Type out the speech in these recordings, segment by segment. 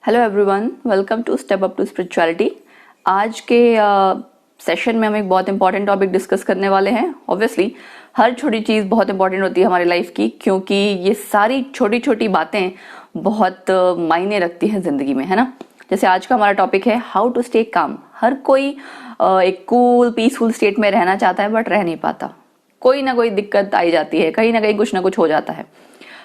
Hello everyone, welcome to step up to spirituality. आज के session में हम एक बहुत इंपॉर्टेंट टॉपिक डिस्कस करने वाले हैं। ऑब्वियसली हर छोटी चीज़ बहुत इंपॉर्टेंट होती है हमारी लाइफ की, क्योंकि ये सारी छोटी छोटी बातें बहुत मायने रखती हैं ज़िंदगी में, है ना। जैसे आज का हमारा टॉपिक है हाउ टू स्टे काम। हर कोई एक कूल पीसफुल स्टेट में रहना चाहता है बट रह नहीं पाता। कोई ना कोई दिक्कत आई जाती है, कहीं ना कहीं कुछ ना कुछ हो जाता है।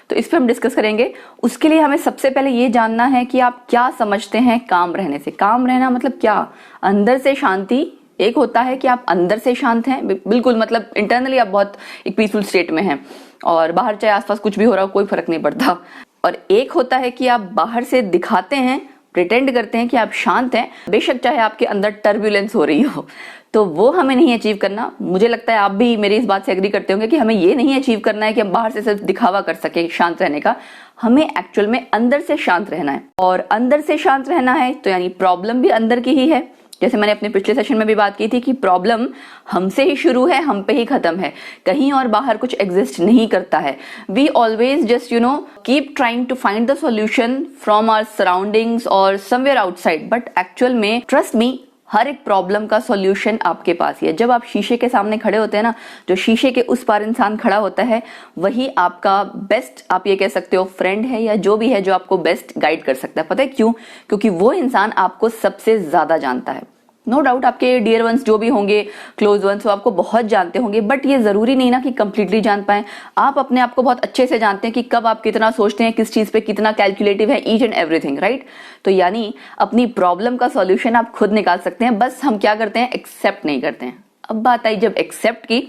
तो इस पे हम डिस्कस करेंगे। उसके लिए हमें सबसे पहले ये जानना है कि आप क्या समझते हैं काम रहने से। काम रहना मतलब क्या? अंदर से शांति। एक होता है कि आप अंदर से शांत हैं, बिल्कुल मतलब इंटरनली आप बहुत एक पीसफुल स्टेट में हैं और बाहर चाहे आसपास कुछ भी हो रहा हो कोई फर्क नहीं पड़ता। और एक होता है कि आप बाहर से दिखाते हैं, प्रिटेंड करते हैं कि आप शांत हैं, बेशक चाहे आपके अंदर टर्बुलेंस हो रही हो। तो वो हमें नहीं अचीव करना। मुझे लगता है आप भी मेरी इस बात से एग्री करते होंगे कि हमें ये नहीं अचीव करना है कि हम बाहर से सिर्फ दिखावा कर सके शांत रहने का। हमें एक्चुअल में अंदर से शांत रहना है, और अंदर से शांत रहना है तो यानी प्रॉब्लम भी अंदर की ही है। जैसे मैंने अपने पिछले सेशन में भी बात की थी कि प्रॉब्लम हमसे ही शुरू है, हम पे ही खत्म है, कहीं और बाहर कुछ एग्जिस्ट नहीं करता है। We always just keep trying to find the solution from our surroundings और समवेयर आउटसाइड, बट एक्चुअल में ट्रस्ट मी हर एक प्रॉब्लम का सॉल्यूशन आपके पास ही है। जब आप शीशे के सामने खड़े होते हैं ना, जो शीशे के उस पार इंसान खड़ा होता है वही आपका बेस्ट, आप ये कह सकते हो, फ्रेंड है या जो भी है जो आपको बेस्ट गाइड कर सकता है। पता है क्यों? क्योंकि वो इंसान आपको सबसे ज्यादा जानता है। नो डाउट आपके डियर वंस जो भी होंगे, क्लोज वंस, वो आपको बहुत जानते होंगे, बट ये जरूरी नहीं ना कि कंप्लीटली जान पाए। आप अपने आप को बहुत अच्छे से जानते हैं कि कब आप कितना सोचते हैं, किस चीज पे कितना कैलकुलेटिव है, ईच एंड एवरीथिंग, राइट। तो यानी अपनी प्रॉब्लम का सॉल्यूशन आप खुद निकाल सकते हैं, बस हम क्या करते हैं, एक्सेप्ट नहीं करते हैं। अब बात आई जब एक्सेप्ट की,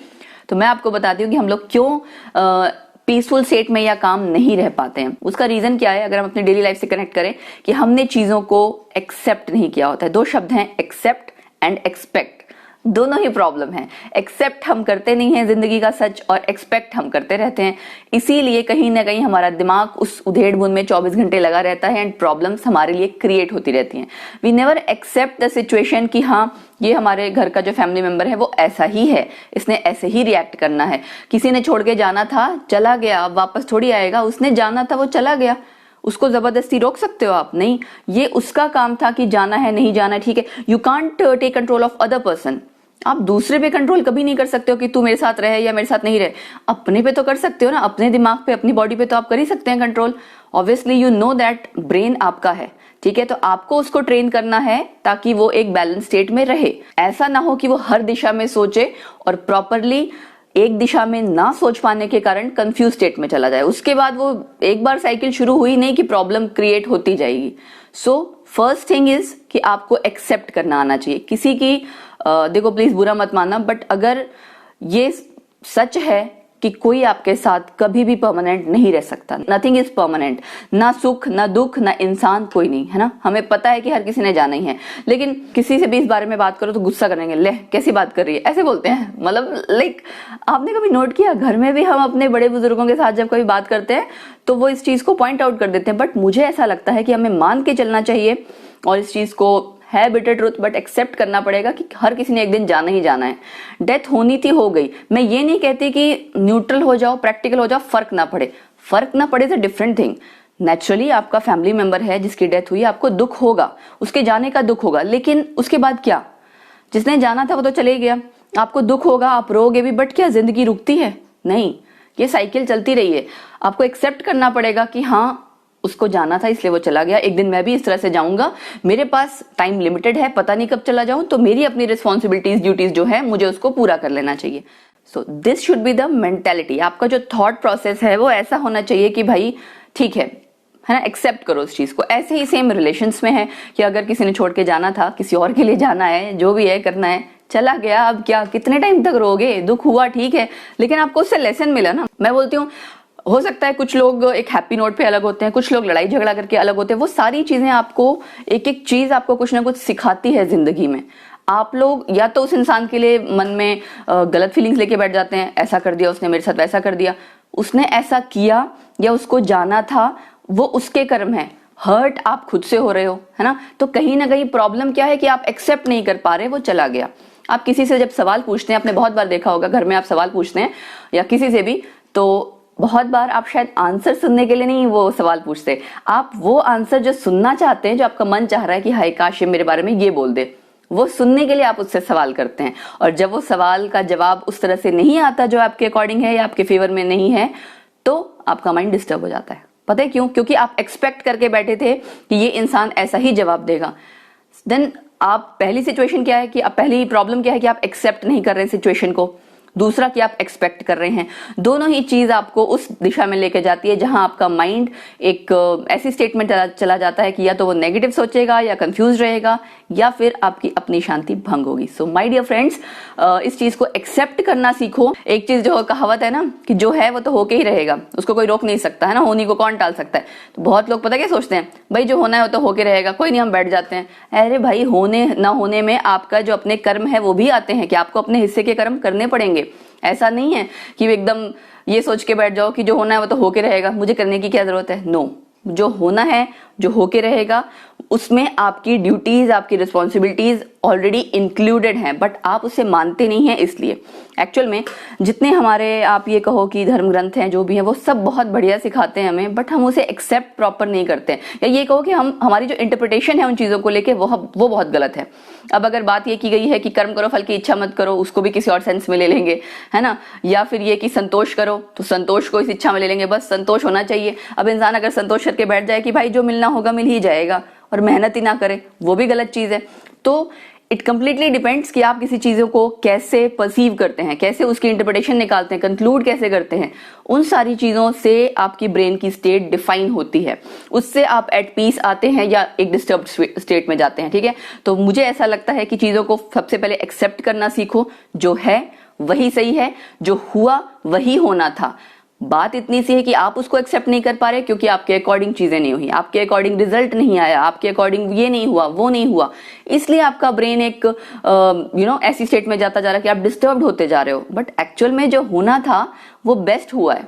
तो मैं आपको बताती हूँ कि हम लोग क्यों पीसफुल स्टेट में या काम नहीं रह पाते हैं। उसका रीजन क्या है, अगर हम अपनी डेली लाइफ से कनेक्ट करें, कि हमने चीजों को एक्सेप्ट नहीं किया होता है। दो शब्द हैं, एक्सेप्ट एंड एक्सपेक्ट। दोनों ही प्रॉब्लम है। एक्सेप्ट हम करते नहीं है जिंदगी का सच, और एक्सपेक्ट हम करते रहते हैं। इसीलिए कहीं ना कहीं हमारा दिमाग उस उधेड़ बुन में 24 घंटे लगा रहता है एंड प्रॉब्लम्स हमारे लिए क्रिएट होती रहती हैं। We never accept the situation कि हाँ ये हमारे घर का जो फैमिली मेंबर है वो ऐसा ही है, इसने ऐसे ही रिएक्ट करना है। किसी ने छोड़ के जाना था, चला गया, वापस थोड़ी आएगा। उसने जाना था, वो चला गया, उसको जबरदस्ती रोक सकते हो आप? नहीं। ये उसका काम था कि जाना है, नहीं जाना है, ठीक है। You can't take control of other person. आप दूसरे पे कंट्रोल कभी नहीं कर सकते हो कि तू मेरे साथ रहे या मेरे साथ नहीं रहे। अपने पे तो कर सकते हो ना, अपने दिमाग पे, अपनी बॉडी पे तो आप कर ही सकते हैं control. Obviously you know that brain आपका है, ठीक है। तो आपको उसको ट्रेन करना है ताकि वो एक बैलेंस स्टेट में रहे। ऐसा ना हो कि वो हर दिशा में सोचे और प्रॉपरली एक दिशा में ना सोच पाने के कारण कंफ्यूज स्टेट में चला जाए। उसके बाद वो एक बार साइकिल शुरू हुई नहीं कि प्रॉब्लम क्रिएट होती जाएगी। सो फर्स्ट थिंग इज कि आपको एक्सेप्ट करना आना चाहिए। किसी की देखो प्लीज बुरा मत मानना, बट अगर ये सच है कि कोई आपके साथ कभी भी परमानेंट नहीं रह सकता, नथिंग इज परमानेंट, ना सुख ना दुख ना इंसान, कोई नहीं, है ना। हमें पता है कि हर किसी ने जाना ही है, लेकिन किसी से भी इस बारे में बात करो तो गुस्सा करेंगे, ले कैसी बात कर रही है, ऐसे बोलते हैं। मतलब लाइक आपने कभी नोट किया, घर में भी हम अपने बड़े बुजुर्गों के साथ जब कभी बात करते हैं तो वो इस चीज को पॉइंट आउट कर देते हैं। बट मुझे ऐसा लगता है कि हमें मान के चलना चाहिए, और इस चीज को है बिटर ट्रूथ, बट एक्सेप्ट करना पड़ेगा कि हर किसी ने एक दिन जाना ही जाना है। डेथ होनी थी, हो गई। मैं ये नहीं कहती कि न्यूट्रल हो जाओ, प्रैक्टिकल हो जाओ, फर्क ना पड़े। फर्क ना पड़े तो डिफरेंट थिंग। नेचुरली आपका फैमिली मेंबर है जिसकी डेथ हुई, आपको दुख होगा, उसके जाने का दुख होगा, लेकिन उसके बाद क्या? जिसने जाना था वो तो चले गया, आपको दुख होगा, आप रोगे भी, बट क्या जिंदगी रुकती है? नहीं, ये साइकिल चलती रही है। आपको एक्सेप्ट करना पड़ेगा कि हाँ उसको जाना था इसलिए वो चला गया, एक दिन मैं भी इस तरह से जाऊंगा, मेरे पास टाइम लिमिटेड है, पता नहीं कब चला जाऊं, तो मेरी अपनी रिस्पॉन्सिबिलिटीज, ड्यूटीज जो है मुझे उसको पूरा कर लेना चाहिए। So this should be the mentality. आपका जो थॉट प्रोसेस है वो ऐसा होना चाहिए कि भाई ठीक है ना, एक्सेप्ट करो उस चीज को। ऐसे ही सेम रिलेशंस में है कि अगर किसी ने छोड़ के जाना था, किसी और के लिए जाना है, जो भी है करना है, चला गया, अब क्या, कितने टाइम तक रोगे? दुख हुआ ठीक है, लेकिन आपको उससे लेसन मिला ना। मैं बोलती हूँ हो सकता है कुछ लोग एक हैप्पी नोट पे अलग होते हैं, कुछ लोग लड़ाई झगड़ा करके अलग होते हैं। वो सारी चीजें आपको, एक एक चीज आपको कुछ ना कुछ सिखाती है जिंदगी में। आप लोग या तो उस इंसान के लिए मन में गलत फीलिंग्स लेके बैठ जाते हैं, ऐसा कर दिया उसने मेरे साथ, वैसा कर दिया, उसने ऐसा किया या उसको जाना था, वो उसके कर्म है। हर्ट आप खुद से हो रहे हो, है ना। तो कहीं ना कहीं प्रॉब्लम क्या है कि आप एक्सेप्ट नहीं कर पा रहे, वो चला गया। आप किसी से जब सवाल पूछते हैं, आपने बहुत बार देखा होगा घर में आप सवाल पूछते हैं या किसी से भी, तो बहुत बार आप शायद आंसर सुनने के लिए नहीं वो सवाल पूछते, आप वो आंसर जो सुनना चाहते हैं, जो आपका मन चाह रहा है कि हाय काश ये मेरे बारे में ये बोल दे, वो सुनने के लिए आप उससे सवाल करते हैं। और जब वो सवाल का जवाब उस तरह से नहीं आता जो आपके अकॉर्डिंग है या आपके फेवर में नहीं है, तो आपका माइंड डिस्टर्ब हो जाता है। पता है क्यों? क्योंकि आप एक्सपेक्ट करके बैठे थे कि ये इंसान ऐसा ही जवाब देगा। देन आप पहली सिचुएशन क्या है कि आप पहली प्रॉब्लम क्या है कि आप एक्सेप्ट नहीं कर रहे हैं सिचुएशन को, दूसरा कि आप एक्सपेक्ट कर रहे हैं। दोनों ही चीज आपको उस दिशा में लेकर जाती है जहां आपका माइंड एक ऐसी स्टेट में चला जाता है कि या तो वो नेगेटिव सोचेगा या कंफ्यूज रहेगा या फिर आपकी अपनी शांति भंग होगी। सो माय डियर फ्रेंड्स, इस चीज को एक्सेप्ट करना सीखो। एक चीज जो कहावत है ना कि जो है वो तो होके ही रहेगा, उसको कोई रोक नहीं सकता है ना, होने को कौन टाल सकता है। तो बहुत लोग पता क्या सोचते हैं, भाई जो होना है वो तो होके रहेगा, कोई नहीं, हम बैठ जाते हैं। अरे भाई, होने ना होने में आपका जो अपने कर्म है वो भी आते हैं कि आपको अपने हिस्से के कर्म करने पड़ेंगे। ऐसा नहीं है कि एकदम ये सोच के बैठ जाओ कि जो होना है वो तो होके रहेगा, मुझे करने की क्या जरूरत है। नो, जो होना है, जो होके रहेगा, उसमें आपकी ड्यूटीज, आपकी रिस्पॉन्सिबिलिटीज ऑलरेडी इंक्लूडेड हैं, बट आप उसे मानते नहीं हैं। इसलिए एक्चुअल में जितने हमारे आप ये कहो कि धर्म ग्रंथ हैं, जो भी हैं, वो सब बहुत बढ़िया सिखाते हैं हमें, बट हम उसे एक्सेप्ट प्रॉपर नहीं करते हैं। या ये कहो कि हमारी जो इंटरप्रिटेशन है उन चीजों को लेके वो बहुत गलत है। अब अगर बात ये की गई है कि कर्म करो फल की इच्छा मत करो, उसको भी किसी और सेंस में ले लेंगे, है ना। या फिर ये कि संतोष करो, तो संतोष को इस इच्छा में ले लेंगे, बस संतोष होना चाहिए। अब इंसान अगर संतोष करके बैठ जाए कि भाई जो मिलना होगा मिल ही जाएगा और मेहनत ही ना करे, वो भी गलत चीज है। तो इट कंप्लीटली डिपेंड्स कि आप किसी चीजों को कैसे परसीव करते हैं, कैसे उसकी इंटरप्रिटेशन निकालते हैं, कंक्लूड कैसे करते हैं। उन सारी चीजों से आपकी ब्रेन की स्टेट डिफाइन होती है, उससे आप एट पीस आते हैं या एक डिस्टर्ब स्टेट में जाते हैं। ठीक है, तो मुझे ऐसा लगता है कि चीजों को सबसे पहले एक्सेप्ट करना सीखो, जो है वही सही है, जो हुआ वही होना था। बात इतनी सी है कि आप उसको एक्सेप्ट नहीं कर पा रहे क्योंकि आपके अकॉर्डिंग चीजें नहीं हुई, आपके अकॉर्डिंग रिजल्ट नहीं आया, आपके अकॉर्डिंग ये नहीं हुआ, वो नहीं हुआ। इसलिए आपका ब्रेन एक ऐसी स्टेट में जाता जा रहा है कि आप डिस्टर्ब्ड होते जा रहे हो। बट एक्चुअल में जो होना था वो बेस्ट हुआ है।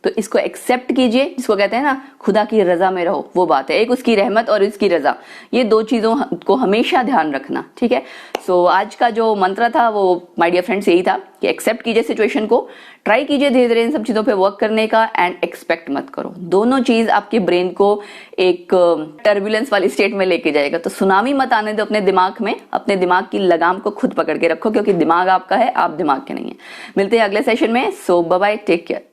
तो इसको एक्सेप्ट कीजिए, जिसको कहते हैं ना खुदा की रजा में रहो, वो बात है। एक उसकी रहमत और इसकी रजा, ये दो चीजों को हमेशा ध्यान रखना। ठीक है, सो आज का जो मंत्र था वो माय डियर फ्रेंड्स यही था कि एक्सेप्ट कीजिए सिचुएशन को, ट्राई कीजिए धीरे धीरे इन सब चीजों पे वर्क करने का, एंड एक्सपेक्ट मत करो। दोनों चीज आपके ब्रेन को एक टर्बुलेंस वाली स्टेट में लेके जाएगा। तो सुनामी मत आने दो अपने दिमाग में, अपने दिमाग की लगाम को खुद पकड़ के रखो, क्योंकि दिमाग आपका है, आप दिमाग के नहीं है। मिलते हैं अगले सेशन में। सो बाय बाय, टेक केयर।